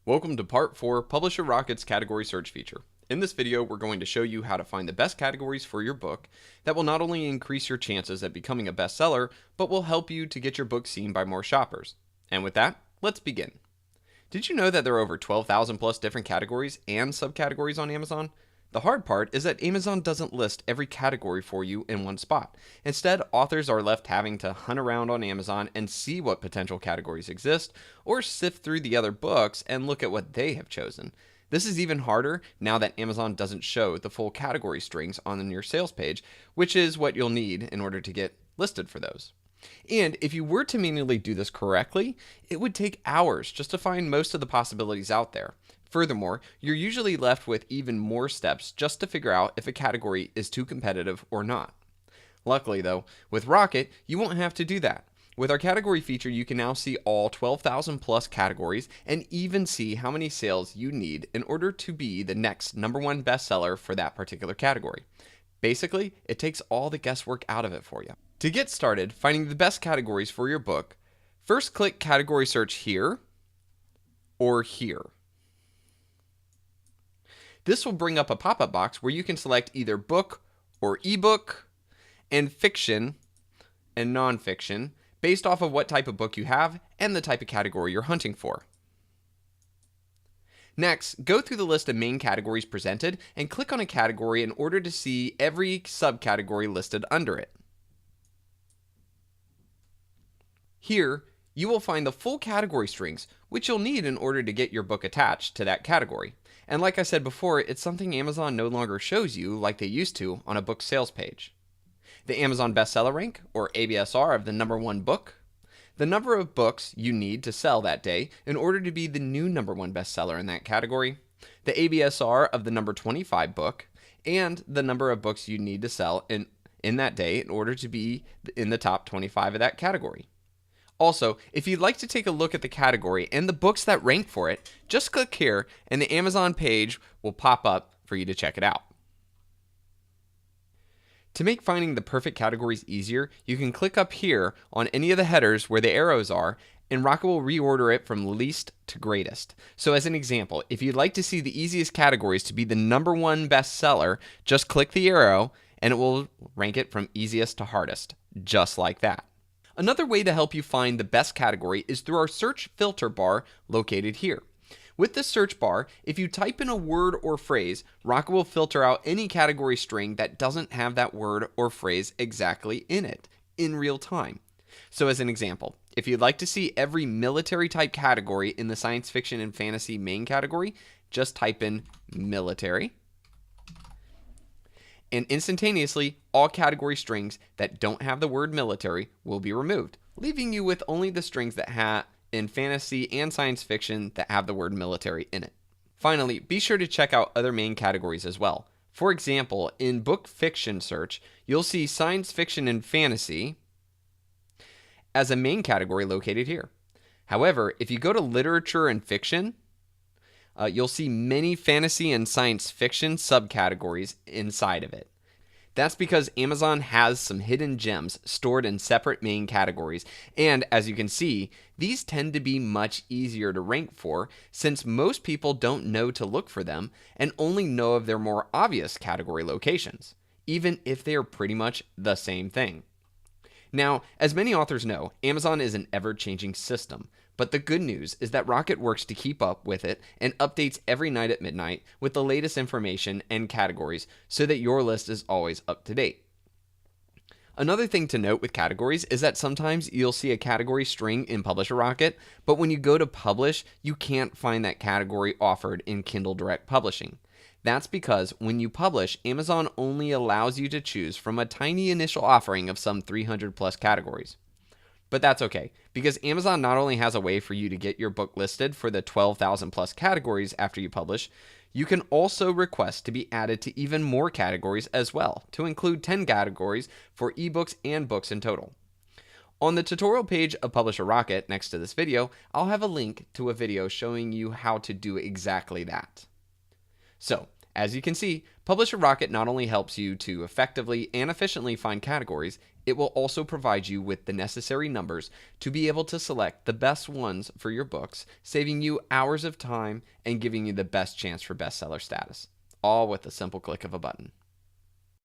Welcome to part 4, Publisher Rocket's category search feature. In this video, we're going to show you how to find the best categories for your book that will not only increase your chances at becoming a bestseller, but will help you to get your book seen by more shoppers. And with that, let's begin. Did you know that there are over 12,000 plus different categories and subcategories on Amazon? The hard part is that Amazon doesn't list every category for you in one spot. Instead, authors are left having to hunt around on Amazon and see what potential categories exist, or sift through the other books and look at what they have chosen. This is even harder now that Amazon doesn't show the full category strings on your sales page, which is what you'll need in order to get listed for those. And if you were to manually do this correctly, it would take hours just to find most of the possibilities out there. Furthermore, you're usually left with even more steps just to figure out if a category is too competitive or not. Luckily though, with Rocket, you won't have to do that. With our category feature, you can now see all 12,000 plus categories and even see how many sales you need in order to be the next #1 bestseller for that particular category. Basically, it takes all the guesswork out of it for you. To get started finding the best categories for your book, first click Category Search here or here. This will bring up a pop-up box where you can select either book or ebook and fiction and nonfiction based off of what type of book you have and the type of category you're hunting for. Next, go through the list of main categories presented and click on a category in order to see every subcategory listed under it. Here, you will find the full category strings, which you'll need in order to get your book attached to that category. And like I said before, it's something Amazon no longer shows you like they used to on a book sales page. The Amazon bestseller rank, or ABSR, of the #1 book, the number of books you need to sell that day in order to be the new #1 bestseller in that category, the ABSR of the number 25 book, and the number of books you need to sell in that day in order to be in the top 25 of that category. Also, if you'd like to take a look at the category and the books that rank for it, just click here and the Amazon page will pop up for you to check it out. To make finding the perfect categories easier, you can click up here on any of the headers where the arrows are, and Rocket will reorder it from least to greatest. So as an example, if you'd like to see the easiest categories to be the #1 bestseller, just click the arrow and it will rank it from easiest to hardest, just like that. Another way to help you find the best category is through our search filter bar located here. With the search bar, if you type in a word or phrase, Rocket will filter out any category string that doesn't have that word or phrase exactly in it in real time. So as an example, if you'd like to see every military type category in the science fiction and fantasy main category, just type in military. And instantaneously, all category strings that don't have the word military will be removed, leaving you with only the strings that have in fantasy and science fiction that have the word military in it. Finally, be sure to check out other main categories as well. For example, in book fiction search, you'll see science fiction and fantasy as a main category located here. However, if you go to literature and fiction, you'll see many fantasy and science fiction subcategories inside of it. That's because Amazon has some hidden gems stored in separate main categories, and as you can see, these tend to be much easier to rank for since most people don't know to look for them and only know of their more obvious category locations, even if they are pretty much the same thing. Now, as many authors know, Amazon is an ever-changing system, but the good news is that Rocket works to keep up with it and updates every night at midnight with the latest information and categories so that your list is always up to date. Another thing to note with categories is that sometimes you'll see a category string in Publisher Rocket, but when you go to publish, you can't find that category offered in Kindle Direct Publishing. That's because when you publish, Amazon only allows you to choose from a tiny initial offering of some 300 plus categories. But that's okay, because Amazon not only has a way for you to get your book listed for the 12,000 plus categories after you publish, you can also request to be added to even more categories as well, to include 10 categories for ebooks and books in total. On the tutorial page of Publisher Rocket next to this video, I'll have a link to a video showing you how to do exactly that. So, As you can see, Publisher Rocket not only helps you to effectively and efficiently find categories, it will also provide you with the necessary numbers to be able to select the best ones for your books, saving you hours of time and giving you the best chance for bestseller status, all with a simple click of a button.